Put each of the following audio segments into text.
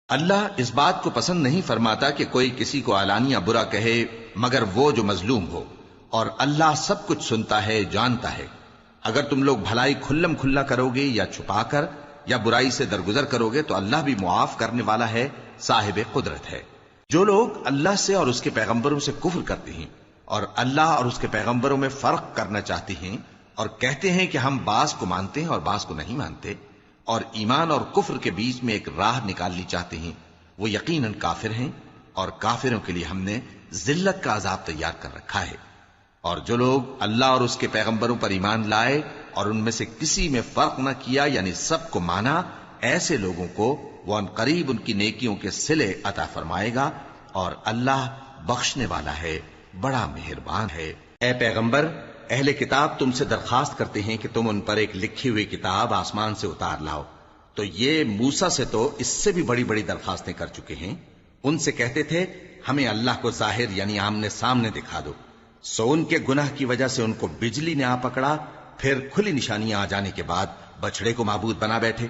اللہ اس بات کو پسند نہیں فرماتا کہ کوئی کسی کو علانیہ برا کہے مگر وہ جو مظلوم ہو، اور اللہ سب کچھ سنتا ہے، جانتا ہے۔ اگر تم لوگ بھلائی کھلم کھلا کرو گے یا چھپا کر یا برائی سے درگزر کرو گے تو اللہ بھی معاف کرنے والا ہے، صاحب قدرت ہے۔ جو لوگ اللہ سے اور اس کے پیغمبروں سے کفر کرتے ہیں اور اللہ اور اس کے پیغمبروں میں فرق کرنا چاہتے ہیں اور کہتے ہیں کہ ہم بعض کو مانتے ہیں اور بعض کو نہیں مانتے، اور ایمان اور کفر کے بیچ میں ایک راہ نکالنی چاہتے ہیں، وہ یقیناً کافر ہیں، اور کافروں کے لیے ہم نے ذلت کا عذاب تیار کر رکھا ہے۔ اور جو لوگ اللہ اور اس کے پیغمبروں پر ایمان لائے اور ان میں سے کسی میں فرق نہ کیا، یعنی سب کو مانا، ایسے لوگوں کو وہ عنقریب ان کی نیکیوں کے صلے عطا فرمائے گا، اور اللہ بخشنے والا ہے، بڑا مہربان ہے۔ اے پیغمبر، اہل کتاب تم سے درخواست کرتے ہیں کہ تم ان پر ایک لکھی ہوئی کتاب آسمان سے اتار لاؤ، تو یہ موسیٰ سے تو اس سے بھی بڑی بڑی درخواستیں کر چکے ہیں۔ ان سے کہتے تھے ہمیں اللہ کو ظاہر یعنی آمنے سامنے دکھا دو، سو ان کے گناہ کی وجہ سے ان کو بجلی نے آ پکڑا، پھر کھلی نشانیاں آ جانے کے بعد بچڑے کو معبود بنا بیٹھے،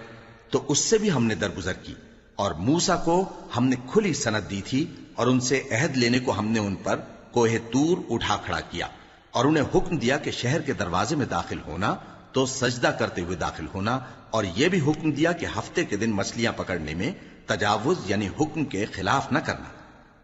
تو اس سے بھی ہم نے درگزر کی، اور موسیٰ کو ہم نے کھلی سند دی تھی، اور ان سے عہد لینے کو ہم نے ان پر کوہ طور اٹھا کھڑا کیا، اور انہیں حکم دیا کہ شہر کے دروازے میں داخل ہونا تو سجدہ کرتے ہوئے داخل ہونا، اور یہ بھی حکم دیا کہ ہفتے کے دن مچھلیاں پکڑنے میں تجاوز یعنی حکم کے خلاف نہ کرنا۔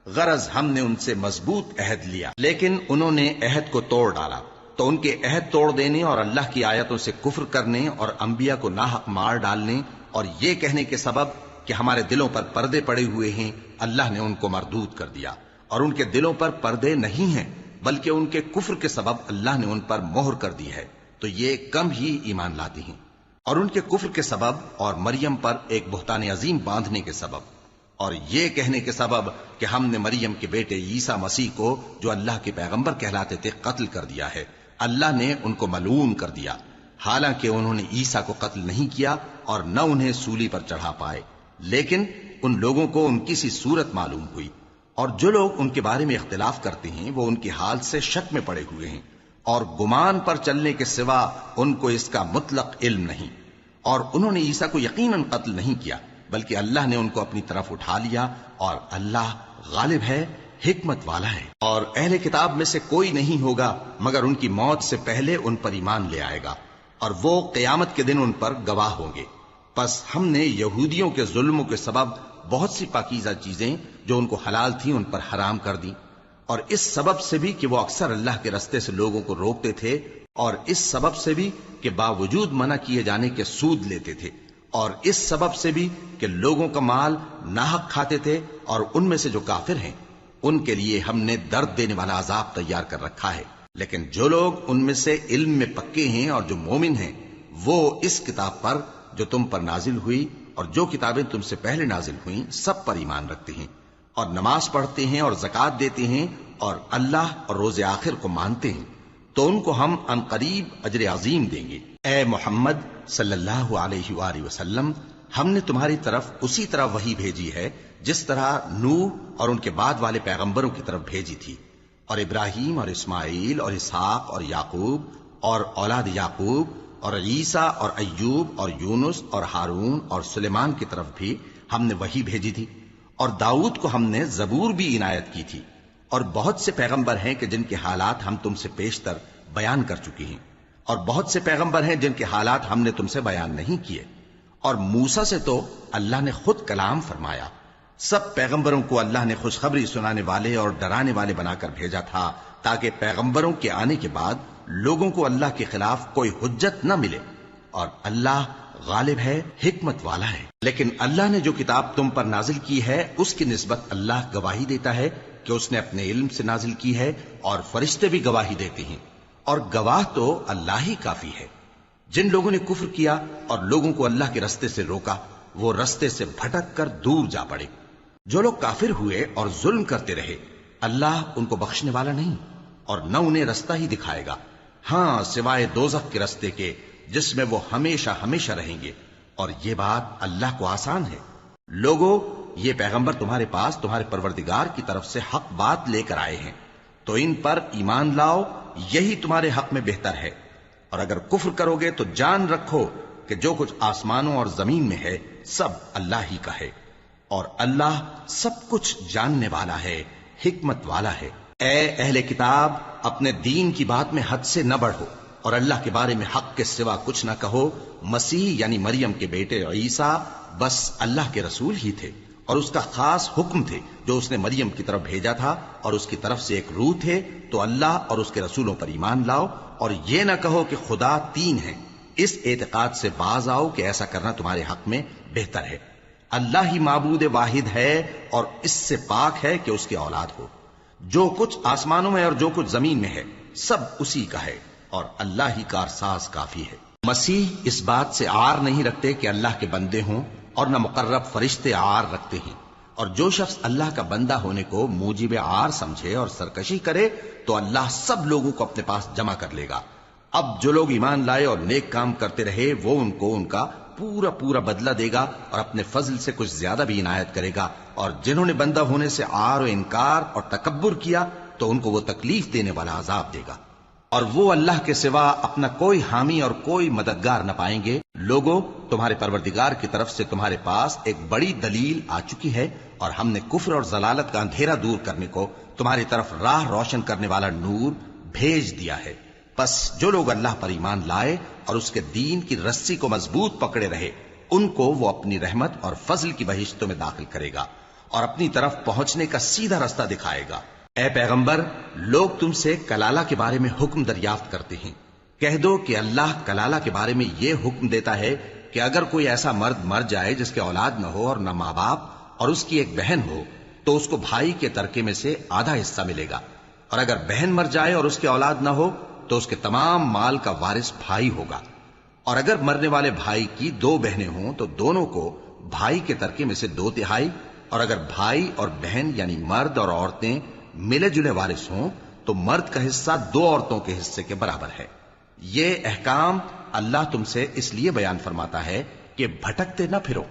غرض ہم نے ان سے مضبوط عہد لیا، لیکن انہوں نے عہد کو توڑ ڈالا، تو ان کے عہد توڑ دینے اور اللہ کی آیتوں سے کفر کرنے اور انبیاء کو ناحق مار ڈالنے اور یہ کہنے کے سبب کہ ہمارے دلوں پر پردے پڑے ہوئے ہیں، اللہ نے ان کو مردود کر دیا، اور ان کے دلوں پر پردے نہیں ہیں بلکہ ان کے کفر کے سبب اللہ نے ان پر مہر کر دی ہے، تو یہ کم ہی ایمان لاتے ہیں۔ اور ان کے کفر کے سبب اور مریم پر ایک بہتان عظیم باندھنے کے سبب اور یہ کہنے کے سبب کہ ہم نے مریم کے بیٹے عیسیٰ مسیح کو جو اللہ کے پیغمبر کہلاتے تھے قتل کر دیا ہے، اللہ نے ان کو ملعون کر دیا، حالانکہ انہوں نے عیسیٰ کو قتل نہیں کیا اور نہ انہیں سولی پر چڑھا پائے، لیکن ان لوگوں کو ان کی سی صورت معلوم ہوئی، اور جو لوگ ان کے بارے میں اختلاف کرتے ہیں وہ ان کے حال سے شک میں پڑے ہوئے ہیں، اور گمان پر چلنے کے سوا ان کو اس کا مطلق علم نہیں، اور انہوں نے عیسیٰ کو یقیناً قتل نہیں کیا بلکہ اللہ نے ان کو اپنی طرف اٹھا لیا، اور اللہ غالب ہے، حکمت والا ہے۔ اور اہل کتاب میں سے کوئی نہیں ہوگا مگر ان کی موت سے پہلے ان پر ایمان لے آئے گا، اور وہ قیامت کے دن ان پر گواہ ہوں گے۔ پس ہم نے یہودیوں کے ظلموں کے سبب بہت سی پاکیزہ چیزیں جو ان کو حلال تھیں ان پر حرام کر دی، اور اس سبب سے بھی کہ وہ اکثر اللہ کے رستے سے لوگوں کو روکتے تھے، اور اس سبب سے بھی کہ باوجود منع کیے جانے کے سود لیتے تھے، اور اس سبب سے بھی کہ لوگوں کا مال ناحق کھاتے تھے، اور ان میں سے جو کافر ہیں ان کے لیے ہم نے درد دینے والا عذاب تیار کر رکھا ہے۔ لیکن جو لوگ ان میں سے علم میں پکے ہیں اور جو مومن ہیں وہ اس کتاب پر جو تم پر نازل ہوئی اور جو کتابیں تم سے پہلے نازل ہوئیں سب پر ایمان رکھتے ہیں، اور نماز پڑھتے ہیں اور زکوٰۃ دیتے ہیں اور اللہ اور روز آخر کو مانتے ہیں، تو ان کو ہم عنقریب اجر عظیم دیں گے۔ اے محمد صلی اللہ علیہ وآلہ وسلم، ہم نے تمہاری طرف اسی طرح وحی بھیجی ہے جس طرح نوح اور ان کے بعد والے پیغمبروں کی طرف بھیجی تھی، اور ابراہیم اور اسماعیل اور اسحاق اور یعقوب اور اولاد یعقوب اور عیسیٰ اور ایوب اور یونس اور ہارون اور سلیمان کی طرف بھی ہم نے وحی بھیجی تھی، اور داؤد کو ہم نے زبور بھی عنایت کی تھی، اور بہت سے پیغمبر ہیں کہ جن کے حالات ہم تم سے پیشتر بیان کر چکے ہیں، اور بہت سے پیغمبر ہیں جن کے حالات ہم نے تم سے بیان نہیں کیے، اور موسیٰ سے تو اللہ نے خود کلام فرمایا۔ سب پیغمبروں کو اللہ نے خوشخبری سنانے والے اور ڈرانے والے بنا کر بھیجا تھا تاکہ پیغمبروں کے آنے کے بعد لوگوں کو اللہ کے خلاف کوئی حجت نہ ملے، اور اللہ غالب ہے، حکمت والا ہے۔ لیکن اللہ نے جو کتاب تم پر نازل کی ہے اس کی نسبت اللہ گواہی دیتا ہے کہ اس نے اپنے علم سے نازل کی ہے، اور فرشتے بھی گواہی دیتے ہیں، اور گواہ تو اللہ ہی کافی ہے۔ جن لوگوں نے کفر کیا اور لوگوں کو اللہ کے رستے سے روکا وہ رستے سے بھٹک کر دور جا پڑے۔ جو لوگ کافر ہوئے اور ظلم کرتے رہے اللہ ان کو بخشنے والا نہیں، اور نہ انہیں رستہ ہی دکھائے گا، ہاں سوائے دوزخ کے رستے کے جس میں وہ ہمیشہ ہمیشہ رہیں گے، اور یہ بات اللہ کو آسان ہے۔ لوگوں، یہ پیغمبر تمہارے پاس تمہارے پروردگار کی طرف سے حق بات لے کر آئے ہیں، تو ان پر ایمان لاؤ، یہی تمہارے حق میں بہتر ہے، اور اگر کفر کرو گے تو جان رکھو کہ جو کچھ آسمانوں اور زمین میں ہے سب اللہ ہی کا ہے، اور اللہ سب کچھ جاننے والا ہے، حکمت والا ہے۔ اے اہل کتاب، اپنے دین کی بات میں حد سے نہ بڑھو اور اللہ کے بارے میں حق کے سوا کچھ نہ کہو۔ مسیح یعنی مریم کے بیٹے عیسیٰ بس اللہ کے رسول ہی تھے اور اس کا خاص حکم تھے جو اس نے مریم کی طرف بھیجا تھا، اور اس کی طرف سے ایک روح تھے۔ تو اللہ اور اس کے رسولوں پر ایمان لاؤ اور یہ نہ کہو کہ خدا تین ہیں۔ اس اعتقاد سے باز آؤ کہ ایسا کرنا تمہارے حق میں بہتر ہے۔ اللہ ہی معبود واحد ہے اور اس سے پاک ہے کہ اس کی اولاد ہو۔ جو کچھ آسمانوں میں اور جو کچھ زمین میں ہے سب اسی کا ہے، اور اللہ ہی کارساز کافی ہے۔ مسیح اس بات سے عار نہیں رکھتے کہ اللہ کے بندے ہوں، اور نہ مقرب فرشتے عار رکھتے ہیں، اور جو شخص اللہ کا بندہ ہونے کو موجب عار سمجھے اور سرکشی کرے تو اللہ سب لوگوں کو اپنے پاس جمع کر لے گا۔ اب جو لوگ ایمان لائے اور نیک کام کرتے رہے وہ ان کو ان کا پورا پورا بدلہ دے گا اور اپنے فضل سے کچھ زیادہ بھی عنایت کرے گا، اور جنہوں نے بندہ ہونے سے عار و انکار اور تکبر کیا تو ان کو وہ تکلیف دینے والا عذاب دے گا، اور وہ اللہ کے سوا اپنا کوئی حامی اور کوئی مددگار نہ پائیں گے۔ لوگوں، تمہارے پروردگار کی طرف سے تمہارے پاس ایک بڑی دلیل آ چکی ہے، اور ہم نے کفر اور ضلالت کا اندھیرا دور کرنے کو تمہاری طرف راہ روشن کرنے والا نور بھیج دیا ہے۔ پس جو لوگ اللہ پر ایمان لائے اور اس کے دین کی رسی کو مضبوط پکڑے رہے، ان کو وہ اپنی رحمت اور فضل کی بہشتوں میں داخل کرے گا اور اپنی طرف پہنچنے کا سیدھا رستہ دکھائے گا۔ اے پیغمبر، لوگ تم سے کلالہ کے بارے میں حکم دریافت کرتے ہیں۔ کہہ دو کہ اللہ کلالہ کے بارے میں یہ حکم دیتا ہے کہ اگر کوئی ایسا مرد مر جائے جس کے اولاد نہ ہو اور نہ ماں باپ اور اس کی ایک بہن ہو تو اس کو بھائی کے ترکے میں سے آدھا حصہ ملے گا، اور اگر بہن مر جائے اور اس کی اولاد نہ ہو تو اس کے تمام مال کا وارث بھائی ہوگا، اور اگر مرنے والے بھائی کی دو بہنیں ہوں تو دونوں کو بھائی کے ترکے میں سے 2/3، اور اگر بھائی اور بہن یعنی مرد اور عورتیں ملے جلے وارث ہوں تو مرد کا حصہ 2 عورتوں کے حصے کے برابر ہے۔ یہ احکام اللہ تم سے اس لیے بیان فرماتا ہے کہ بھٹکتے نہ پھرو،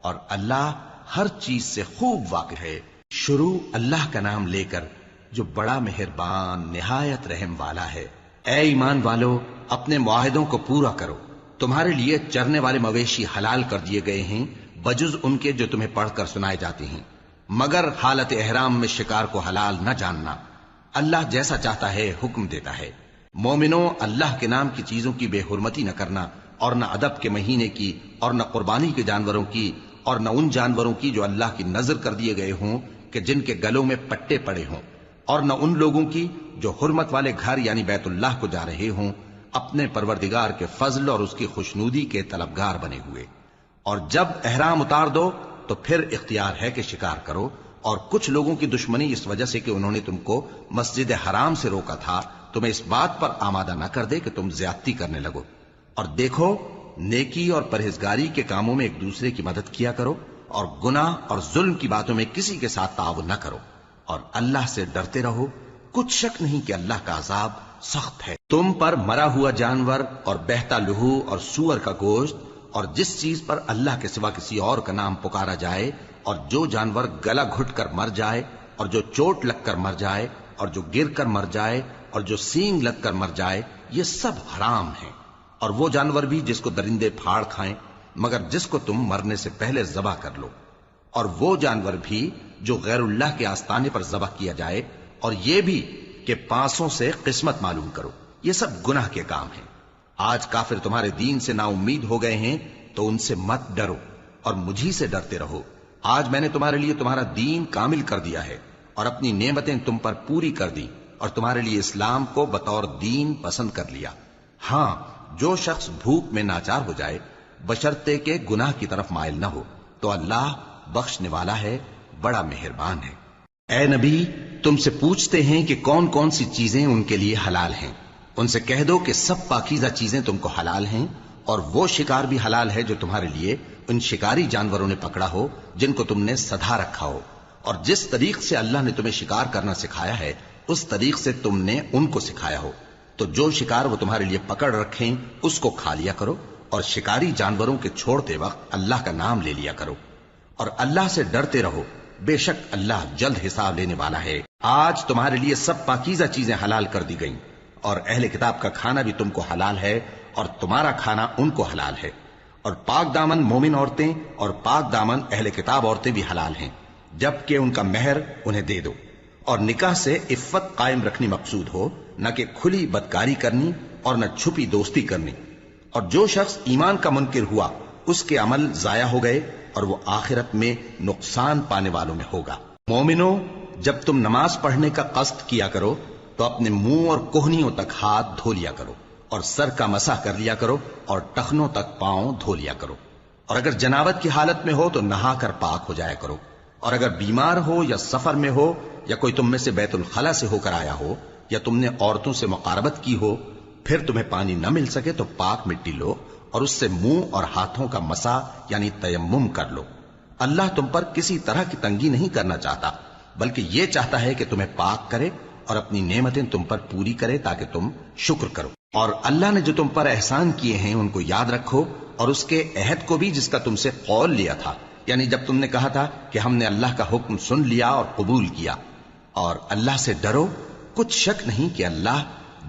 اور اللہ ہر چیز سے خوب واقف ہے۔ شروع اللہ کا نام لے کر جو بڑا مہربان نہایت رحم والا ہے۔ اے ایمان والو، اپنے معاہدوں کو پورا کرو۔ تمہارے لیے چرنے والے مویشی حلال کر دیے گئے ہیں بجز ان کے جو تمہیں پڑھ کر سنائے جاتے ہیں، مگر حالت احرام میں شکار کو حلال نہ جاننا۔ اللہ جیسا چاہتا ہے حکم دیتا ہے۔ مومنوں، اللہ کے نام کی چیزوں کی بے حرمتی نہ کرنا، اور نہ ادب کے مہینے کی، اور نہ قربانی کے جانوروں کی، اور نہ ان جانوروں کی جو اللہ کی نظر کر دیے گئے ہوں کہ جن کے گلوں میں پٹے پڑے ہوں، اور نہ ان لوگوں کی جو حرمت والے گھر یعنی بیت اللہ کو جا رہے ہوں اپنے پروردگار کے فضل اور اس کی خوشنودی کے طلبگار بنے ہوئے۔ اور جب احرام اتار دو تو پھر اختیار ہے کہ شکار کرو، اور کچھ لوگوں کی دشمنی اس وجہ سے کہ انہوں نے تم کو مسجد حرام سے روکا تھا تمہیں اس بات پر آمادہ نہ کر دے کہ تم زیادتی کرنے لگو۔ اور دیکھو، نیکی اور پرہیزگاری کے کاموں میں ایک دوسرے کی مدد کیا کرو، اور گناہ اور ظلم کی باتوں میں کسی کے ساتھ تعاون نہ کرو، اور اللہ سے ڈرتے رہو۔ کچھ شک نہیں کہ اللہ کا عذاب سخت ہے۔ تم پر مرا ہوا جانور اور بہتا لہو اور سور کا گوشت اور جس چیز پر اللہ کے سوا کسی اور کا نام پکارا جائے، اور جو جانور گلا گھٹ کر مر جائے، اور جو چوٹ لگ کر مر جائے، اور جو گر کر مر جائے، اور جو سینگ لگ کر مر جائے، یہ سب حرام ہیں۔ اور وہ جانور بھی جس کو درندے پھاڑ کھائیں، مگر جس کو تم مرنے سے پہلے ذبح کر لو، اور وہ جانور بھی جو غیر اللہ کے آستانے پر ذبح کیا جائے، اور یہ بھی کہ پانسوں سے قسمت معلوم کرو۔ یہ سب گناہ کے کام ہیں۔ آج کافر تمہارے دین سے نا امید ہو گئے ہیں تو ان سے مت ڈرو اور مجھی سے ڈرتے رہو۔ آج میں نے تمہارے لیے تمہارا دین کامل کر دیا ہے اور اپنی نعمتیں تم پر پوری کر دی، اور تمہارے لیے اسلام کو بطور دین پسند کر لیا۔ ہاں، جو شخص بھوک میں ناچار ہو جائے بشرطے کہ گناہ کی طرف مائل نہ ہو تو اللہ بخشنے والا ہے، بڑا مہربان ہے۔ اے نبی، تم سے پوچھتے ہیں کہ کون کون سی چیزیں ان کے لیے حلال ہیں۔ ان سے کہہ دو کہ سب پاکیزہ چیزیں تم کو حلال ہیں، اور وہ شکار بھی حلال ہے جو تمہارے لیے ان شکاری جانوروں نے پکڑا ہو جن کو تم نے سدھا رکھا ہو، اور جس طریق سے اللہ نے تمہیں شکار کرنا سکھایا ہے اس طریق سے تم نے ان کو سکھایا ہو۔ تو جو شکار وہ تمہارے لیے پکڑ رکھیں اس کو کھا لیا کرو، اور شکاری جانوروں کے چھوڑتے وقت اللہ کا نام لے لیا کرو، اور اللہ سے ڈرتے رہو، بے شک اللہ جلد حساب لینے والا ہے۔ آج تمہارے لیے سب پاکیزہ چیزیں حلال کر دی گئیں، اور اہل کتاب کا کھانا بھی تم کو حلال ہے اور تمہارا کھانا ان کو حلال ہے، اور پاک دامن مومن عورتیں اور پاک دامن اہل کتاب عورتیں بھی حلال ہیں، جبکہ ان کا مہر انہیں دے دو، اور نکاح سے عفت قائم رکھنی مقصود ہو، نہ کہ کھلی بدکاری کرنی اور نہ چھپی دوستی کرنی۔ اور جو شخص ایمان کا منکر ہوا اس کے عمل ضائع ہو گئے اور وہ آخرت میں نقصان پانے والوں میں ہوگا۔ مومنو، جب تم نماز پڑھنے کا قصد کیا کرو تو اپنے منہ اور کوہنیوں تک ہاتھ دھو لیا کرو، اور سر کا مسح کر لیا کرو، اور ٹخنوں تک پاؤں دھو لیا کرو، اور اگر جنابت کی حالت میں ہو تو نہا کر پاک ہو جایا کرو، اور اگر بیمار ہو یا سفر میں ہو یا کوئی تم میں سے بیت الخلا سے ہو کر آیا ہو یا تم نے عورتوں سے مقاربت کی ہو، پھر تمہیں پانی نہ مل سکے تو پاک مٹی لو اور اس سے منہ اور ہاتھوں کا مسح یعنی تیمم کر لو۔ اللہ تم پر کسی طرح کی تنگی نہیں کرنا چاہتا، بلکہ یہ چاہتا ہے کہ تمہیں پاک کرے اور اپنی نعمتیں تم پر پوری کرے تاکہ تم شکر کرو۔ اور اللہ نے جو تم پر احسان کیے ہیں ان کو یاد رکھو، اور اس کے عہد کو بھی جس کا تم سے قول لیا تھا، یعنی جب تم نے کہا تھا کہ ہم نے اللہ کا حکم سن لیا اور قبول کیا۔ اور اللہ سے ڈرو، کچھ شک نہیں کہ اللہ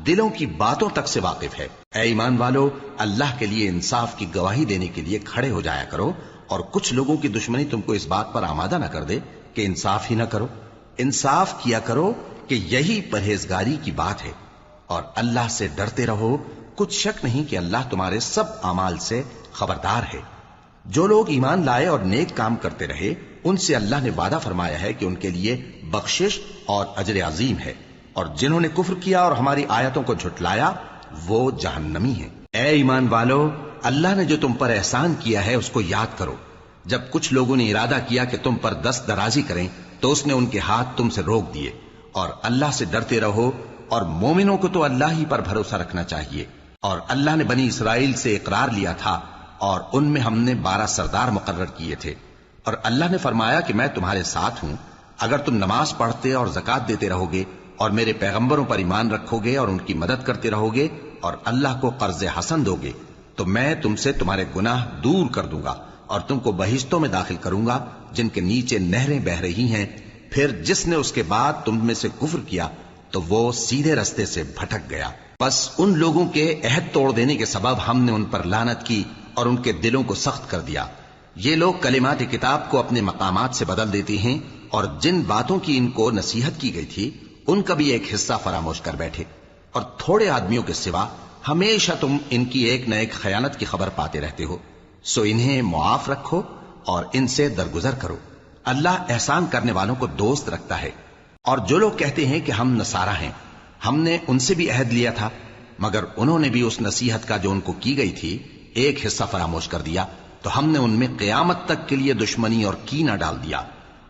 دلوں کی باتوں تک سے واقف ہے۔ اے ایمان والو، اللہ کے لیے انصاف کی گواہی دینے کے لیے کھڑے ہو جایا کرو، اور کچھ لوگوں کی دشمنی تم کو اس بات پر آمادہ نہ کر دے کہ انصاف ہی نہ کرو۔ انصاف کیا کرو کہ یہی پرہیزگاری کی بات ہے، اور اللہ سے ڈرتے رہو، کچھ شک نہیں کہ اللہ تمہارے سب اعمال سے خبردار ہے۔ جو لوگ ایمان لائے اور نیک کام کرتے رہے ان سے اللہ نے وعدہ فرمایا ہے کہ ان کے لیے بخشش اور اجر عظیم ہے، اور جنہوں نے کفر کیا اور ہماری آیتوں کو جھٹلایا وہ جہنمی ہیں۔ اے ایمان والو، اللہ نے جو تم پر احسان کیا ہے اس کو یاد کرو۔ جب کچھ لوگوں نے ارادہ کیا کہ تم پر دست درازی کریں تو اس نے ان کے ہاتھ تم سے روک دیے، اور اللہ سے ڈرتے رہو، اور مومنوں کو تو اللہ ہی پر بھروسہ رکھنا چاہیے۔ اور اللہ نے بنی اسرائیل سے اقرار لیا تھا اور ان میں ہم نے 12 سردار مقرر کیے تھے، اور اللہ نے فرمایا کہ میں تمہارے ساتھ ہوں اگر تم نماز پڑھتے اور زکوٰۃ دیتے رہو گے اور میرے پیغمبروں پر ایمان رکھو گے اور ان کی مدد کرتے رہو گے اور اللہ کو قرض حسن دو گے تو میں تم سے تمہارے گناہ دور کر دوں گا اور تم کو بہشتوں میں داخل کروں گا جن کے نیچے نہریں بہہ رہی ہیں۔ پھر جس نے اس کے بعد تم میں سے کفر کیا تو وہ سیدھے رستے سے بھٹک گیا۔ بس ان لوگوں کے عہد توڑ دینے کے سبب ہم نے ان پر لعنت کی اور ان کے دلوں کو سخت کر دیا۔ یہ لوگ کلمات کتاب کو اپنے مقامات سے بدل دیتے ہیں، اور جن باتوں کی ان کو نصیحت کی گئی تھی ان کا بھی ایک حصہ فراموش کر بیٹھے، اور تھوڑے آدمیوں کے سوا ہمیشہ تم ان کی ایک نہ ایک خیانت کی خبر پاتے رہتے ہو، سو انہیں معاف رکھو اور ان سے درگزر کرو۔ اللہ احسان کرنے والوں کو دوست رکھتا ہے۔ اور جو لوگ کہتے ہیں کہ ہم نصارہ ہیں، ہم نے ان سے بھی عہد لیا تھا، مگر انہوں نے بھی اس نصیحت کا جو ان کو کی گئی تھی ایک حصہ فراموش کر دیا، تو ہم نے ان میں قیامت تک کے لیے دشمنی اور کینہ ڈال دیا،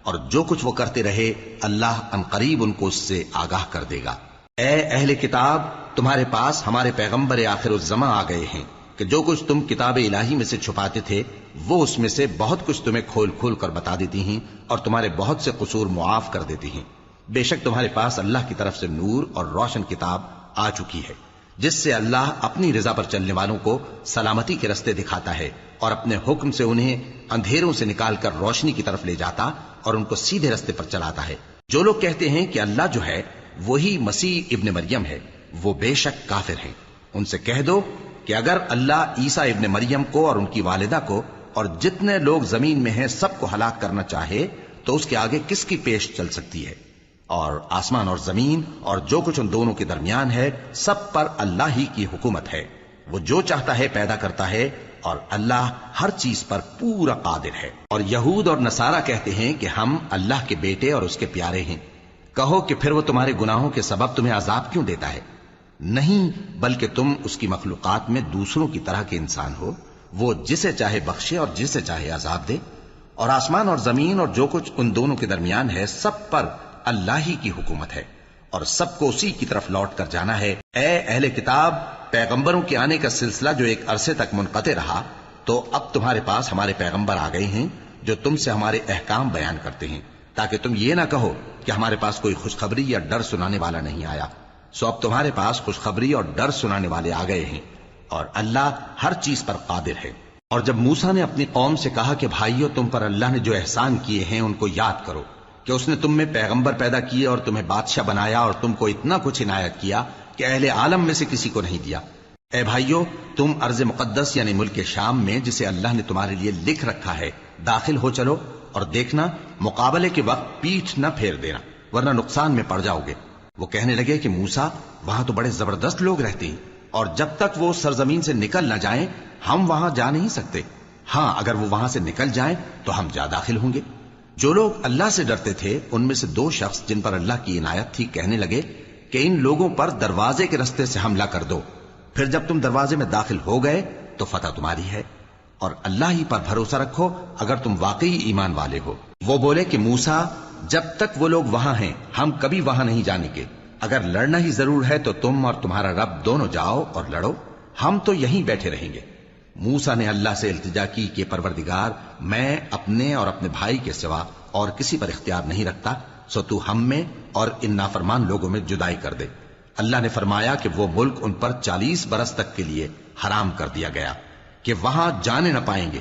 اور جو کچھ وہ کرتے رہے اللہ عنقریب ان کو اس سے آگاہ کر دے گا۔ اے اہل کتاب، تمہارے پاس ہمارے پیغمبر آخر الزماں آ گئے ہیں کہ جو کچھ تم کتاب الہی میں سے چھپاتے تھے وہ اس میں سے بہت کچھ تمہیں کھول کھول کر بتا دیتی ہیں اور تمہارے بہت سے قصور معاف کر دیتی ہیں۔ بے شک تمہارے پاس اللہ کی طرف سے نور اور روشن کتاب آ چکی ہے، جس سے اللہ اپنی رضا پر چلنے والوں کو سلامتی کے رستے دکھاتا ہے اور اپنے حکم سے انہیں اندھیروں سے نکال کر روشنی کی طرف لے جاتا اور ان کو سیدھے رستے پر چلاتا ہے۔ جو لوگ کہتے ہیں کہ اللہ جو ہے وہی مسیح ابن مریم ہے، وہ بے شک کافر ہیں۔ ان سے کہہ دو کہ اگر اللہ عیسیٰ ابن مریم کو اور ان کی والدہ کو اور جتنے لوگ زمین میں ہیں سب کو ہلاک کرنا چاہے تو اس کے آگے کس کی پیش چل سکتی ہے؟ اور آسمان اور زمین اور جو کچھ ان دونوں کے درمیان ہے سب پر اللہ ہی کی حکومت ہے۔ وہ جو چاہتا ہے پیدا کرتا ہے، اور اللہ ہر چیز پر پورا قادر ہے۔ اور یہود اور نصارہ کہتے ہیں کہ ہم اللہ کے بیٹے اور اس کے پیارے ہیں۔ کہو کہ پھر وہ تمہارے گناہوں کے سبب تمہیں عذاب کیوں دیتا ہے؟ نہیں، بلکہ تم اس کی مخلوقات میں دوسروں کی طرح کے انسان ہو، وہ جسے چاہے بخشے اور جسے چاہے عذاب دے۔ اور آسمان اور زمین اور جو کچھ ان دونوں کے درمیان ہے سب پر اللہ ہی کی حکومت ہے، اور سب کو اسی کی طرف لوٹ کر جانا ہے۔ اے اہل کتاب، پیغمبروں کے آنے کا سلسلہ جو ایک عرصے تک منقطع رہا، تو اب تمہارے پاس ہمارے پیغمبر آ گئے ہیں جو تم سے ہمارے احکام بیان کرتے ہیں، تاکہ تم یہ نہ کہو کہ ہمارے پاس کوئی خوشخبری یا ڈر سنانے والا نہیں آیا۔ سو اب تمہارے پاس خوشخبری اور ڈر سنانے والے آ گئے ہیں، اور اللہ ہر چیز پر قادر ہے۔ اور جب موسیٰ نے اپنی قوم سے کہا کہ بھائیو، تم پر اللہ نے جو احسان کیے ہیں ان کو یاد کرو، کہ اس نے تم میں پیغمبر پیدا کیے اور تمہیں بادشاہ بنایا اور تم کو اتنا کچھ عنایت کیا کہ اہل عالم میں سے کسی کو نہیں دیا۔ اے بھائیو، تم ارض مقدس یعنی ملک شام میں جسے اللہ نے تمہارے لیے لکھ رکھا ہے داخل ہو چلو، اور دیکھنا مقابلے کے وقت پیٹھ نہ پھیر دینا ورنہ نقصان میں پڑ جاؤ گے۔ وہ کہنے لگے کہ موسیٰ، وہاں تو بڑے زبردست لوگ رہتے ہیں، اور جب تک وہ سرزمین سے نکل نہ جائیں ہم وہاں جا نہیں سکتے۔ ہاں، اگر وہ وہاں سے نکل جائیں تو ہم جا داخل ہوں گے۔ جو لوگ اللہ سے ڈرتے تھے ان میں سے دو شخص جن پر اللہ کی عنایت تھی کہنے لگے کہ ان لوگوں پر دروازے کے رستے سے حملہ کر دو، پھر جب تم دروازے میں داخل ہو گئے تو فتح تمہاری ہے، اور اللہ ہی پر بھروسہ رکھو اگر تم واقعی ایمان والے ہو۔ وہ بولے کہ موسیٰ، جب تک وہ لوگ وہاں ہیں ہم کبھی وہاں نہیں جانے کے، اگر لڑنا ہی ضرور ہے تو تم اور تمہارا رب دونوں جاؤ اور لڑو، ہم تو یہیں بیٹھے رہیں گے۔ موسیٰ نے اللہ سے التجا کی کہ پروردگار، میں اپنے اور اپنے بھائی کے سوا اور کسی پر اختیار نہیں رکھتا، سو تو ہم میں اور ان نافرمان لوگوں میں جدائی کر دے۔ اللہ نے فرمایا کہ وہ ملک ان پر 40 برس تک کے لیے حرام کر دیا گیا کہ وہاں جانے نہ پائیں گے،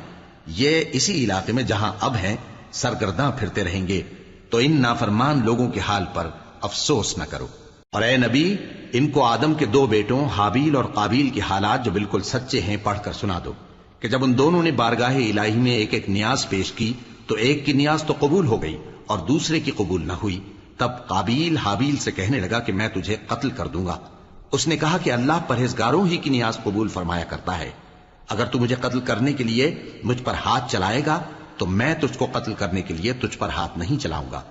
یہ اسی علاقے میں جہاں اب ہیں سرگرداں پھرتے رہیں گے، تو ان نافرمان لوگوں کے حال پر افسوس نہ کرو۔ اور اے نبی، ان کو آدم کے دو بیٹوں حابیل اور قابیل کے حالات جو بالکل سچے ہیں پڑھ کر سنا دو کہ جب ان دونوں نے بارگاہ الہی میں ایک ایک نیاز پیش کی تو ایک کی نیاز تو قبول ہو گئی اور دوسرے کی قبول نہ ہوئی۔ تب قابیل حابیل سے کہنے لگا کہ میں تجھے قتل کر دوں گا۔ اس نے کہا کہ اللہ پرہیزگاروں ہی کی نیاز قبول فرمایا کرتا ہے، اگر تو مجھے قتل کرنے کے لیے مجھ پر ہاتھ چلائے گا تو میں تجھ کو قتل کرنے کے لیے تجھ پر ہاتھ نہیں چلاؤں گا۔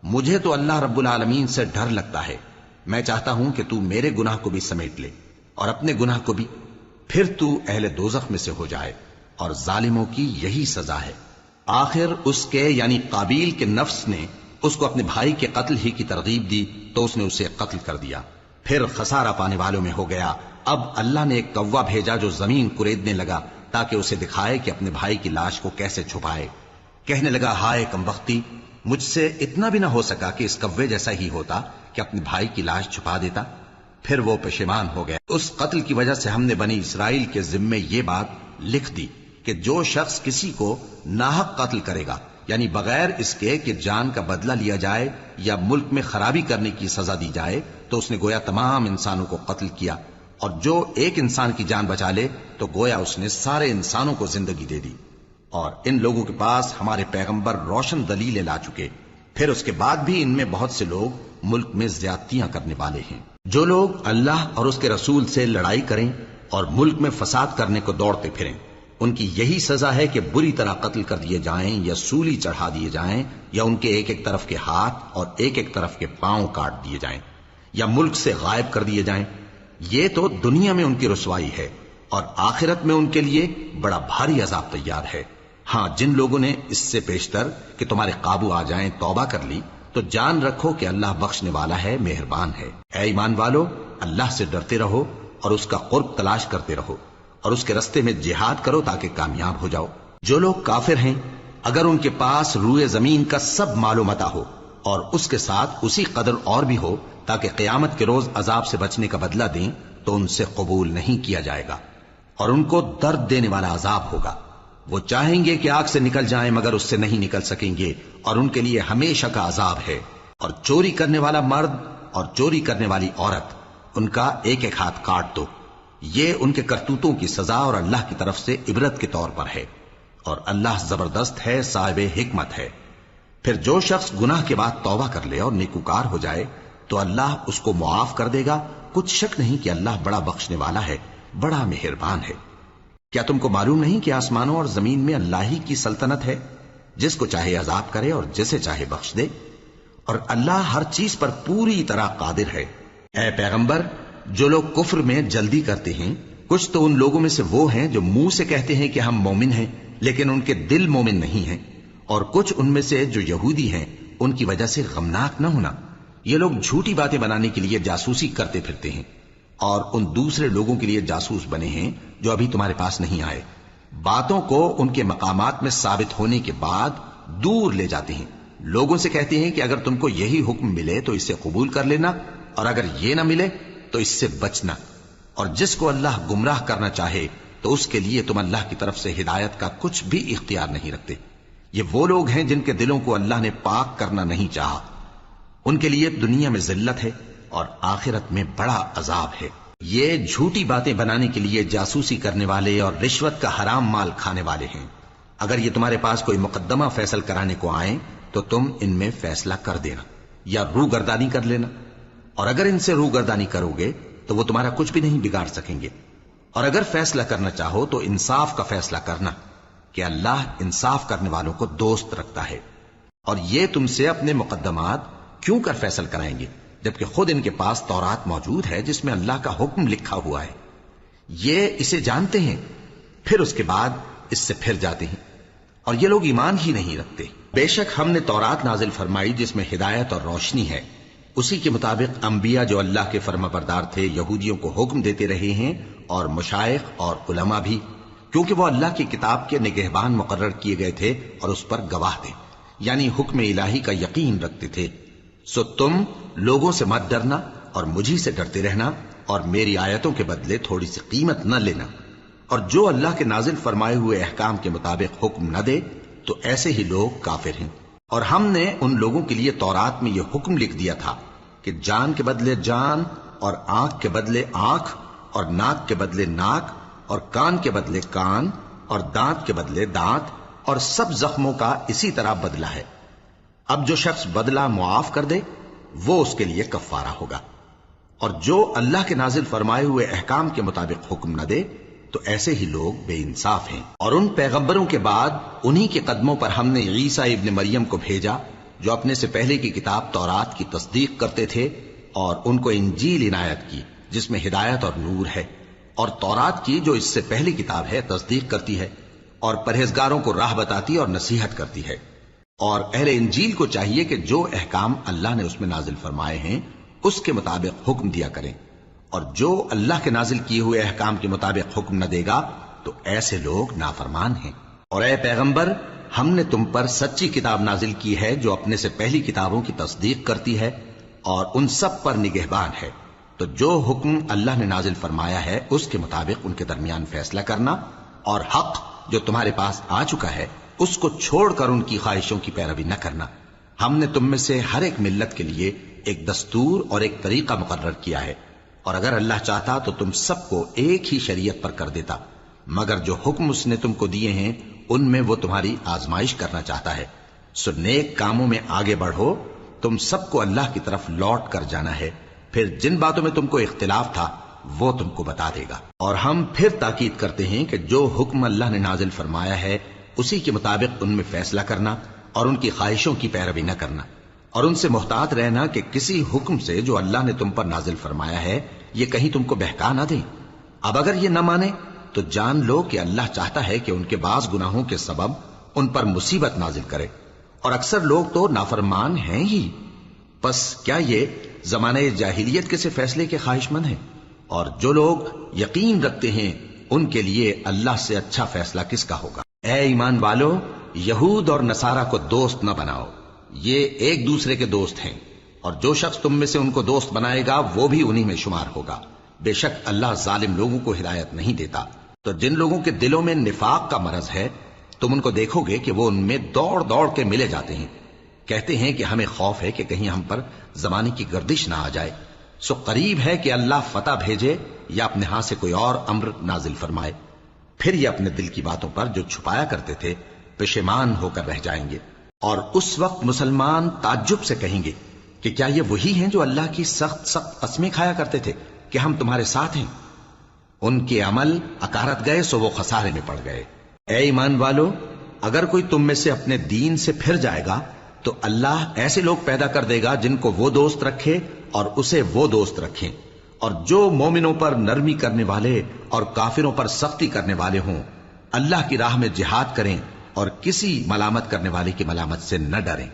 مجھے تو اللہ رب العالمین سے ڈر لگتا ہے، میں چاہتا ہوں کہ تو میرے گناہ کو بھی سمیٹ لے اور اپنے گناہ کو بھی، پھر تو اہل دوزخ میں سے ہو جائے، اور ظالموں کی یہی سزا ہے۔ آخر اس کے یعنی قابیل کے نفس نے اس کو اپنے بھائی کے قتل ہی کی ترغیب دی تو اس نے اسے قتل کر دیا، پھر خسارہ پانے والوں میں ہو گیا۔ اب اللہ نے ایک کوا بھیجا جو زمین کریدنے لگا تاکہ اسے دکھائے کہ اپنے بھائی کی لاش کو کیسے چھپائے۔ کہنے لگا، ہائے کمبختی، مجھ سے اتنا بھی نہ ہو سکا کہ اس کوے جیسا ہی ہوتا کہ اپنے بھائی کی لاش چھپا دیتا۔ پھر وہ پشیمان ہو گیا۔ اس قتل کی وجہ سے ہم نے بنی اسرائیل کے ذمے یہ بات لکھ دی کہ جو شخص کسی کو ناحق قتل کرے گا، یعنی بغیر اس کے کہ جان کا بدلہ لیا جائے یا ملک میں خرابی کرنے کی سزا دی جائے، تو اس نے گویا تمام انسانوں کو قتل کیا، اور جو ایک انسان کی جان بچا لے تو گویا اس نے سارے انسانوں کو زندگی دے دی۔ اور ان لوگوں کے پاس ہمارے پیغمبر روشن دلیلیں لا چکے، پھر اس کے بعد بھی ان میں بہت سے لوگ ملک میں زیادتیاں کرنے والے ہیں۔ جو لوگ اللہ اور اس کے رسول سے لڑائی کریں اور ملک میں فساد کرنے کو دوڑتے پھریں، ان کی یہی سزا ہے کہ بری طرح قتل کر دیے جائیں یا سولی چڑھا دیے جائیں، یا ان کے ایک ایک طرف کے ہاتھ اور ایک ایک طرف کے پاؤں کاٹ دیے جائیں، یا ملک سے غائب کر دیے جائیں۔ یہ تو دنیا میں ان کی رسوائی ہے، اور آخرت میں ان کے لیے بڑا بھاری عذاب تیار ہے۔ ہاں، جن لوگوں نے اس سے پیشتر کہ تمہارے قابو آ جائیں توبہ کر لی تو جان رکھو کہ اللہ بخشنے والا ہے، مہربان ہے۔ اے ایمان والو، اللہ سے ڈرتے رہو اور اس کا قرب تلاش کرتے رہو، اور اس کے رستے میں جہاد کرو تاکہ کامیاب ہو جاؤ۔ جو لوگ کافر ہیں، اگر ان کے پاس روئے زمین کا سب مال و متاع ہو اور اس کے ساتھ اسی قدر اور بھی ہو تاکہ قیامت کے روز عذاب سے بچنے کا بدلہ دیں، تو ان سے قبول نہیں کیا جائے گا، اور ان کو درد دینے والا عذاب ہوگا۔ وہ چاہیں گے کہ آگ سے نکل جائیں مگر اس سے نہیں نکل سکیں گے، اور ان کے لیے ہمیشہ کا عذاب ہے۔ اور چوری کرنے والا مرد اور چوری کرنے والی عورت، ان کا ایک ایک ہاتھ کاٹ دو، یہ ان کے کرتوتوں کی سزا اور اللہ کی طرف سے عبرت کے طور پر ہے، اور اللہ زبردست ہے، صاحب حکمت ہے۔ پھر جو شخص گناہ کے بعد توبہ کر لے اور نیکوکار ہو جائے تو اللہ اس کو معاف کر دے گا، کچھ شک نہیں کہ اللہ بڑا بخشنے والا ہے، بڑا مہربان ہے۔ کیا تم کو معلوم نہیں کہ آسمانوں اور زمین میں اللہ ہی کی سلطنت ہے، جس کو چاہے عذاب کرے اور جسے چاہے بخش دے، اور اللہ ہر چیز پر پوری طرح قادر ہے۔ اے پیغمبر، جو لوگ کفر میں جلدی کرتے ہیں، کچھ تو ان لوگوں میں سے وہ ہیں جو منہ سے کہتے ہیں کہ ہم مومن ہیں لیکن ان کے دل مومن نہیں ہیں، اور کچھ ان میں سے جو یہودی ہیں، ان کی وجہ سے غمناک نہ ہونا۔ یہ لوگ جھوٹی باتیں بنانے کے لیے جاسوسی کرتے پھرتے ہیں، اور ان دوسرے لوگوں کے لیے جاسوس بنے ہیں جو ابھی تمہارے پاس نہیں آئے، باتوں کو ان کے مقامات میں ثابت ہونے کے بعد دور لے جاتے ہیں، لوگوں سے کہتے ہیں کہ اگر تم کو یہی حکم ملے تو اسے قبول کر لینا، اور اگر یہ نہ ملے تو اس سے بچنا، اور جس کو اللہ گمراہ کرنا چاہے تو اس کے لیے تم اللہ کی طرف سے ہدایت کا کچھ بھی اختیار نہیں رکھتے۔ یہ وہ لوگ ہیں جن کے دلوں کو اللہ نے پاک کرنا نہیں چاہا، ان کے لیے دنیا میں ذلت ہے اور آخرت میں بڑا عذاب ہے۔ یہ جھوٹی باتیں بنانے کے لیے جاسوسی کرنے والے اور رشوت کا حرام مال کھانے والے ہیں۔ اگر یہ تمہارے پاس کوئی مقدمہ فیصل کرانے کو آئیں تو تم ان میں فیصلہ کر دینا یا روگردانی کر لینا، اور اگر ان سے روگردانی کرو گے تو وہ تمہارا کچھ بھی نہیں بگاڑ سکیں گے۔ اور اگر فیصلہ کرنا چاہو تو انصاف کا فیصلہ کرنا کہ اللہ انصاف کرنے والوں کو دوست رکھتا ہے۔ اور یہ تم سے اپنے مقدمات کیوں کر فیصل کرائیں گے جبکہ خود ان کے پاس تورات موجود ہے جس میں اللہ کا حکم لکھا ہوا ہے۔ یہ اسے جانتے ہیں پھر اس کے بعد اس سے پھر جاتے ہیں، اور یہ لوگ ایمان ہی نہیں رکھتے۔ بے شک ہم نے تورات نازل فرمائی جس میں ہدایت اور روشنی ہے، اسی کے مطابق انبیاء جو اللہ کے فرما بردار تھے یہودیوں کو حکم دیتے رہے ہیں، اور مشائخ اور علماء بھی، کیونکہ وہ اللہ کی کتاب کے نگہبان مقرر کیے گئے تھے اور اس پر گواہ تھے، یعنی حکم الہی کا یقین رکھتے تھے۔ سو تم لوگوں سے مت ڈرنا اور مجھی سے ڈرتے رہنا، اور میری آیتوں کے بدلے تھوڑی سی قیمت نہ لینا، اور جو اللہ کے نازل فرمائے ہوئے احکام کے مطابق حکم نہ دے تو ایسے ہی لوگ کافر ہیں۔ اور ہم نے ان لوگوں کے لیے تورات میں یہ حکم لکھ دیا تھا کہ جان کے بدلے جان، اور آنکھ کے بدلے آنکھ، اور ناک کے بدلے ناک، اور کان کے بدلے کان، اور دانت کے بدلے دانت، اور سب زخموں کا اسی طرح بدلہ ہے۔ اب جو شخص بدلہ معاف کر دے وہ اس کے لیے کفارہ ہوگا، اور جو اللہ کے نازل فرمائے ہوئے احکام کے مطابق حکم نہ دے تو ایسے ہی لوگ بے انصاف ہیں۔ اور ان پیغمبروں کے بعد انہی کے قدموں پر ہم نے عیسیٰ ابن مریم کو بھیجا جو اپنے سے پہلے کی کتاب تورات کی تصدیق کرتے تھے، اور ان کو انجیل عنایت کی جس میں ہدایت اور نور ہے، اور تورات کی جو اس سے پہلی کتاب ہے تصدیق کرتی ہے، اور پرہیزگاروں کو راہ بتاتی اور نصیحت کرتی ہے۔ اور اہل انجیل کو چاہیے کہ جو احکام اللہ نے اس میں نازل فرمائے ہیں اس کے مطابق حکم دیا کریں، اور جو اللہ کے نازل کیے ہوئے احکام کے مطابق حکم نہ دے گا تو ایسے لوگ نافرمان ہیں۔ اور اے پیغمبر، ہم نے تم پر سچی کتاب نازل کی ہے جو اپنے سے پہلی کتابوں کی تصدیق کرتی ہے اور ان سب پر نگہبان ہے، تو جو حکم اللہ نے نازل فرمایا ہے اس کے مطابق ان کے درمیان فیصلہ کرنا، اور حق جو تمہارے پاس آ چکا ہے اس کو چھوڑ کر ان کی خواہشوں کی پیروی نہ کرنا۔ ہم نے تم میں سے ہر ایک ملت کے لیے ایک دستور اور ایک طریقہ مقرر کیا ہے، اور اگر اللہ چاہتا تو تم سب کو ایک ہی شریعت پر کر دیتا، مگر جو حکم اس نے تم کو دیے ہیں ان میں وہ تمہاری آزمائش کرنا چاہتا ہے۔ سو نیک کاموں میں آگے بڑھو، تم سب کو اللہ کی طرف لوٹ کر جانا ہے، پھر جن باتوں میں تم کو اختلاف تھا وہ تم کو بتا دے گا۔ اور ہم پھر تاکید کرتے ہیں کہ جو حکم اللہ نے نازل فرمایا ہے اسی کے مطابق ان میں فیصلہ کرنا اور ان کی خواہشوں کی پیروی نہ کرنا، اور ان سے محتاط رہنا کہ کسی حکم سے جو اللہ نے تم پر نازل فرمایا ہے یہ کہیں تم کو بہکا نہ دیں۔ اب اگر یہ نہ مانے تو جان لو کہ اللہ چاہتا ہے کہ ان کے بعض گناہوں کے سبب ان پر مصیبت نازل کرے، اور اکثر لوگ تو نافرمان ہیں ہی۔ پس کیا یہ زمانہ جاہلیت کے سے فیصلے کے خواہش مند ہیں؟ اور جو لوگ یقین رکھتے ہیں ان کے لیے اللہ سے اچھا فیصلہ کس کا ہوگا؟ اے ایمان والو، یہود اور نصارہ کو دوست نہ بناؤ، یہ ایک دوسرے کے دوست ہیں، اور جو شخص تم میں سے ان کو دوست بنائے گا وہ بھی انہی میں شمار ہوگا۔ بے شک اللہ ظالم لوگوں کو ہدایت نہیں دیتا۔ تو جن لوگوں کے دلوں میں نفاق کا مرض ہے تم ان کو دیکھو گے کہ وہ ان میں دوڑ دوڑ کے ملے جاتے ہیں، کہتے ہیں کہ ہمیں خوف ہے کہ کہیں ہم پر زمانے کی گردش نہ آ جائے۔ سو قریب ہے کہ اللہ فتح بھیجے یا اپنے ہاں سے کوئی اور امر نازل فرمائے، پھر یہ اپنے دل کی باتوں پر جو چھپایا کرتے تھے پشیمان ہو کر رہ جائیں گے۔ اور اس وقت مسلمان تعجب سے کہیں گے کہ کیا یہ وہی ہیں جو اللہ کی سخت سخت قسمیں کھایا کرتے تھے کہ ہم تمہارے ساتھ ہیں؟ ان کے عمل اکارت گئے سو وہ خسارے میں پڑ گئے۔ اے ایمان والو، اگر کوئی تم میں سے اپنے دین سے پھر جائے گا تو اللہ ایسے لوگ پیدا کر دے گا جن کو وہ دوست رکھے اور اسے وہ دوست رکھیں، اور جو مومنوں پر نرمی کرنے والے اور کافروں پر سختی کرنے والے ہوں، اللہ کی راہ میں جہاد کریں اور کسی ملامت کرنے والے کی ملامت سے نہ ڈریں۔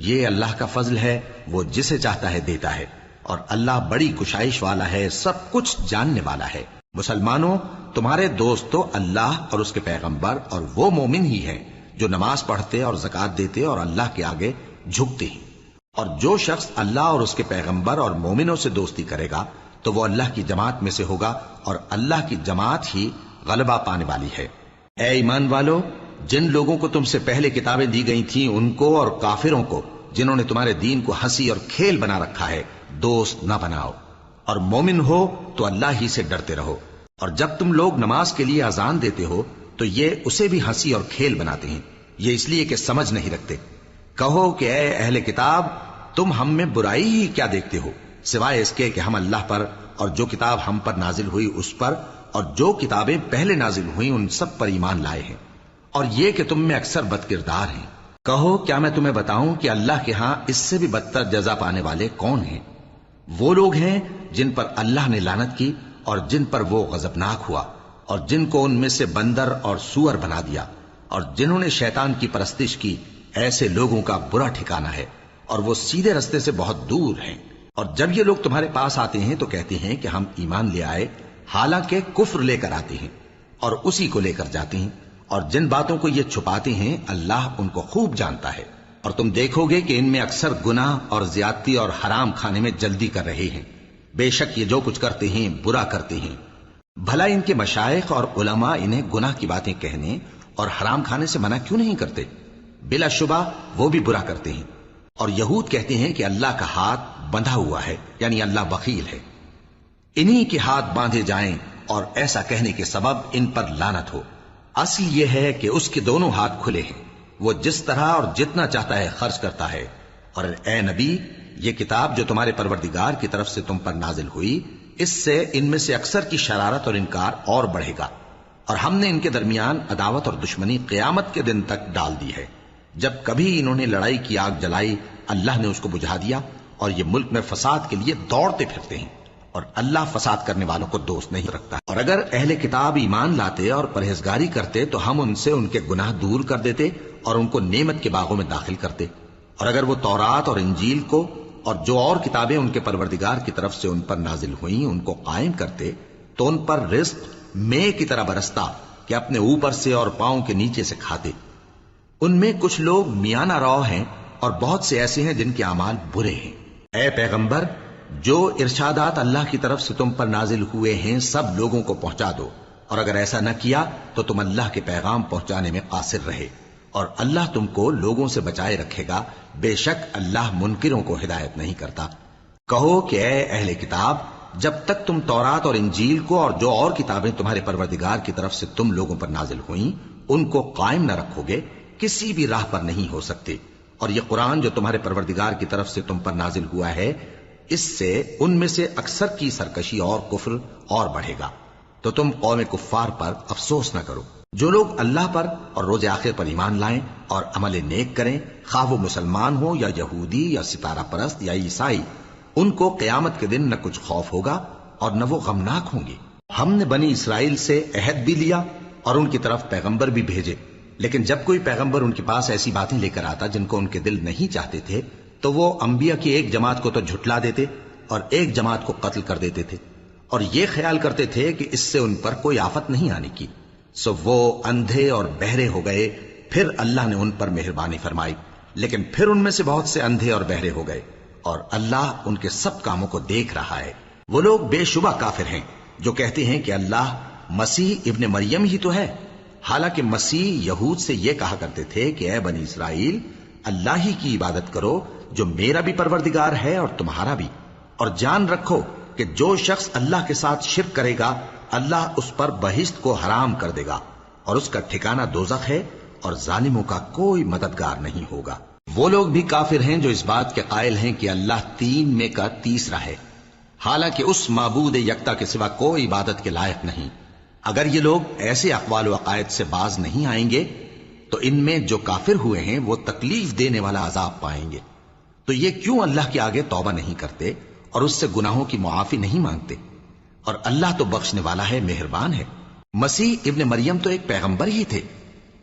یہ اللہ کا فضل ہے، وہ جسے چاہتا ہے دیتا ہے، اور اللہ بڑی کشائش والا ہے، سب کچھ جاننے والا ہے۔ مسلمانوں، تمہارے دوست تو اللہ اور اس کے پیغمبر اور وہ مومن ہی ہیں جو نماز پڑھتے اور زکوٰۃ دیتے اور اللہ کے آگے جھکتے ہیں۔ اور جو شخص اللہ اور اس کے پیغمبر اور مومنوں سے دوستی کرے گا تو وہ اللہ کی جماعت میں سے ہوگا، اور اللہ کی جماعت ہی غلبہ پانے والی ہے۔ اے ایمان والو، جن لوگوں کو تم سے پہلے کتابیں دی گئی تھیں ان کو اور کافروں کو جنہوں نے تمہارے دین کو ہنسی اور کھیل بنا رکھا ہے دوست نہ بناؤ، اور مومن ہو تو اللہ ہی سے ڈرتے رہو، اور جب تم لوگ نماز کے لیے اذان دیتے ہو تو یہ اسے بھی ہنسی اور کھیل بناتے ہیں، یہ اس لیے کہ سمجھ نہیں رکھتے۔ کہو کہ اے اہل کتاب، تم ہم میں برائی ہی کیا دیکھتے ہو، سوائے اس کے کہ ہم اللہ پر اور جو کتاب ہم پر نازل ہوئی اس پر اور جو کتابیں پہلے نازل ہوئیں ان سب پر ایمان لائے ہیں، اور یہ کہ تم میں اکثر بد کردار ہیں۔ کہو کیا میں تمہیں بتاؤں کہ اللہ کے ہاں اس سے بھی بدتر جزا پانے والے کون ہیں؟ وہ لوگ ہیں جن پر اللہ نے لعنت کی اور جن پر وہ غضبناک ہوا، اور جن کو ان میں سے بندر اور سور بنا دیا، اور جنہوں نے شیطان کی پرستش کی، ایسے لوگوں کا برا ٹھکانہ ہے، اور وہ سیدھے رستے سے بہت دور ہیں۔ اور جب یہ لوگ تمہارے پاس آتے ہیں تو کہتے ہیں کہ ہم ایمان لے آئے، حالانکہ کفر لے کر آتے ہیں اور اسی کو لے کر جاتے ہیں، اور جن باتوں کو یہ چھپاتے ہیں اللہ ان کو خوب جانتا ہے۔ اور تم دیکھو گے کہ ان میں اکثر گناہ اور زیادتی اور حرام کھانے میں جلدی کر رہے ہیں، بے شک یہ جو کچھ کرتے ہیں برا کرتے ہیں۔ بھلا ان کے مشائخ اور علماء انہیں گناہ کی باتیں کہنے اور حرام کھانے سے منع کیوں نہیں کرتے؟ بلا شبہ وہ بھی برا کرتے ہیں۔ اور یہود کہتے ہیں کہ اللہ کا ہاتھ بندھا ہوا ہے، یعنی اللہ بخیل ہے، انہی کے ہاتھ باندھے جائیں، اور ایسا کہنے کے سبب ان پر لعنت ہو۔ اصل یہ ہے کہ اس کے دونوں ہاتھ کھلے ہیں، وہ جس طرح اور جتنا چاہتا ہے خرچ کرتا ہے۔ اور اے نبی، یہ کتاب جو تمہارے پروردگار کی طرف سے تم پر نازل ہوئی، اس سے ان میں سے اکثر کی شرارت اور انکار اور بڑھے گا، اور ہم نے ان کے درمیان عداوت اور دشمنی قیامت کے دن تک ڈال دی ہے۔ جب کبھی انہوں نے لڑائی کی آگ جلائی، اللہ نے اس کو بجھا دیا، اور یہ ملک میں فساد کے لیے دوڑتے پھرتے ہیں، اور اللہ فساد کرنے والوں کو دوست نہیں رکھتا۔ اور اگر اہل کتاب ایمان لاتے اور پرہیزگاری کرتے تو ہم ان سے ان کے گناہ دور کر دیتے اور ان کو نعمت کے باغوں میں داخل کرتے۔ اور اگر وہ تورات اور انجیل کو اور جو اور کتابیں ان کے پروردگار کی طرف سے ان پر نازل ہوئیں ان کو قائم کرتے تو ان پر رزق مے کی طرح برستا کہ اپنے اوپر سے اور پاؤں کے نیچے سے کھاتے۔ ان میں کچھ لوگ میانہ رو ہیں اور بہت سے ایسے ہیں جن کے اعمال برے ہیں۔ اے پیغمبر، جو ارشادات اللہ کی طرف سے تم پر نازل ہوئے ہیں سب لوگوں کو پہنچا دو، اور اگر ایسا نہ کیا تو تم اللہ کے پیغام پہنچانے میں قاصر رہے، اور اللہ تم کو لوگوں سے بچائے رکھے گا، بے شک اللہ منکروں کو ہدایت نہیں کرتا۔ کہو کہ اے اہل کتاب، جب تک تم تورات اور انجیل کو اور جو اور کتابیں تمہارے پروردگار کی طرف سے تم لوگوں پر نازل ہوئیں ان کو قائم نہ رکھو گے، کسی بھی راہ پر نہیں ہو سکتے۔ اور یہ قرآن جو تمہارے پروردگار کی طرف سے تم پر نازل ہوا ہے، اس سے ان میں سے اکثر کی سرکشی اور کفر اور بڑھے گا، تو تم قوم کفار پر افسوس نہ کرو۔ جو لوگ اللہ پر اور روز آخر پر ایمان لائیں اور عمل نیک کریں، خواہ وہ مسلمان ہو یا یہودی یا ستارہ پرست یا عیسائی، ان کو قیامت کے دن نہ کچھ خوف ہوگا اور نہ وہ غمناک ہوں گے۔ ہم نے بنی اسرائیل سے عہد بھی لیا اور ان کی طرف پیغمبر بھی بھیجے، لیکن جب کوئی پیغمبر ان کے پاس ایسی باتیں لے کر آتا جن کو ان کے دل نہیں چاہتے تھے تو وہ انبیاء کی ایک جماعت کو تو جھٹلا دیتے اور ایک جماعت کو قتل کر دیتے تھے، اور یہ خیال کرتے تھے کہ اس سے ان پر کوئی آفت نہیں آنے کی، سو وہ اندھے اور بہرے ہو گئے۔ پھر اللہ نے ان پر مہربانی فرمائی، لیکن پھر ان میں سے بہت سے اندھے اور بہرے ہو گئے، اور اللہ ان کے سب کاموں کو دیکھ رہا ہے۔ وہ لوگ بے شبہ کافر ہیں جو کہتے ہیں کہ اللہ مسیح ابن مریم ہی تو ہے، حالانکہ مسیح یہود سے یہ کہا کرتے تھے کہ اے بنی اسرائیل، اللہ ہی کی عبادت کرو جو میرا بھی پروردگار ہے اور تمہارا بھی، اور جان رکھو کہ جو شخص اللہ کے ساتھ شرک کرے گا اللہ اس پر بہشت کو حرام کر دے گا، اور اس کا ٹھکانہ دوزخ ہے، اور ظالموں کا کوئی مددگار نہیں ہوگا۔ وہ لوگ بھی کافر ہیں جو اس بات کے قائل ہیں کہ اللہ تین میں کا تیسرا ہے، حالانکہ اس معبود یکتا کے سوا کوئی عبادت کے لائق نہیں۔ اگر یہ لوگ ایسے اقوال و عقائد سے باز نہیں آئیں گے تو ان میں جو کافر ہوئے ہیں وہ تکلیف دینے والا عذاب پائیں گے۔ تو یہ کیوں اللہ کے آگے توبہ نہیں کرتے اور اس سے گناہوں کی معافی نہیں مانگتے؟ اور اللہ تو بخشنے والا ہے، مہربان ہے۔ مسیح ابن مریم تو ایک پیغمبر ہی تھے،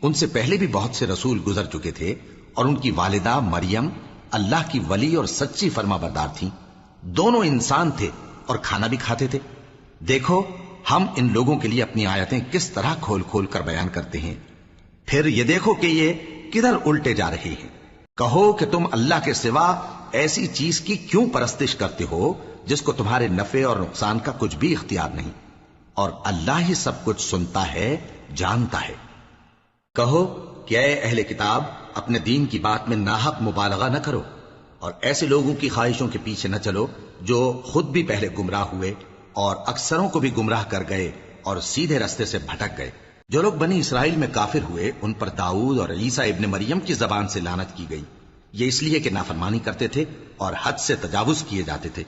ان سے پہلے بھی بہت سے رسول گزر چکے تھے، اور ان کی والدہ مریم اللہ کی ولی اور سچی فرما بردار تھیں، دونوں انسان تھے اور کھانا بھی کھاتے تھے۔ دیکھو ہم ان لوگوں کے لیے اپنی آیتیں کس طرح کھول کھول کر بیان کرتے ہیں، پھر یہ دیکھو کہ یہ کدھر الٹے جا رہے ہیں۔ کہو کہ تم اللہ کے سوا ایسی چیز کی کیوں پرستش کرتے ہو جس کو تمہارے نفع اور نقصان کا کچھ بھی اختیار نہیں، اور اللہ ہی سب کچھ سنتا ہے، جانتا ہے۔ کہو کہ اے اہل کتاب، اپنے دین کی بات میں ناحق مبالغہ نہ کرو، اور ایسے لوگوں کی خواہشوں کے پیچھے نہ چلو جو خود بھی پہلے گمراہ ہوئے اور اکثروں کو بھی گمراہ کر گئے اور سیدھے رستے سے بھٹک گئے۔ جو لوگ بنی اسرائیل میں کافر ہوئے ان پر داؤد اور عیسیٰ ابن مریم کی زبان سے لعنت کی گئی، یہ اس لیے کہ نافرمانی کرتے تھے اور حد سے تجاوز کیے جاتے تھے،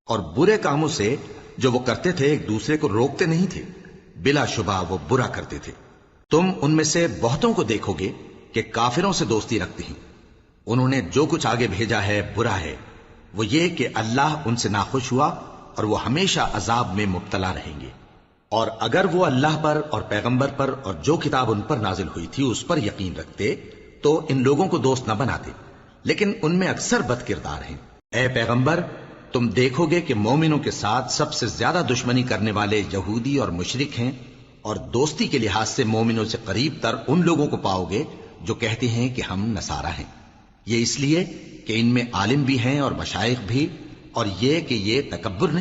اور برے کاموں سے جو وہ کرتے تھے ایک دوسرے کو روکتے نہیں تھے، بلا شبہ وہ برا کرتے تھے۔ تم ان میں سے بہتوں کو دیکھو گے کہ کافروں سے دوستی رکھتے ہیں، انہوں نے جو کچھ آگے بھیجا ہے برا ہے، وہ یہ کہ اللہ ان سے ناخوش ہوا اور وہ ہمیشہ عذاب میں مبتلا رہیں گے۔ اور اگر وہ اللہ پر اور پیغمبر پر اور جو کتاب ان پر نازل ہوئی تھی اس پر یقین رکھتے تو ان لوگوں کو دوست نہ بناتے، لیکن ان میں اکثر بد کردار ہیں۔ اے پیغمبر، تم دیکھو گے کہ مومنوں کے ساتھ سب سے زیادہ دشمنی کرنے والے یہودی اور مشرک ہیں، اور دوستی کے لحاظ سے مومنوں سے قریب تر ان لوگوں کو پاؤ گے جو کہتے ہیں کہ ہم نصارہ ہیں، یہ اس لیے کہ ان میں عالم بھی ہیں اور مشائخ بھی، اور یہ کہ یہ تکبر نہیں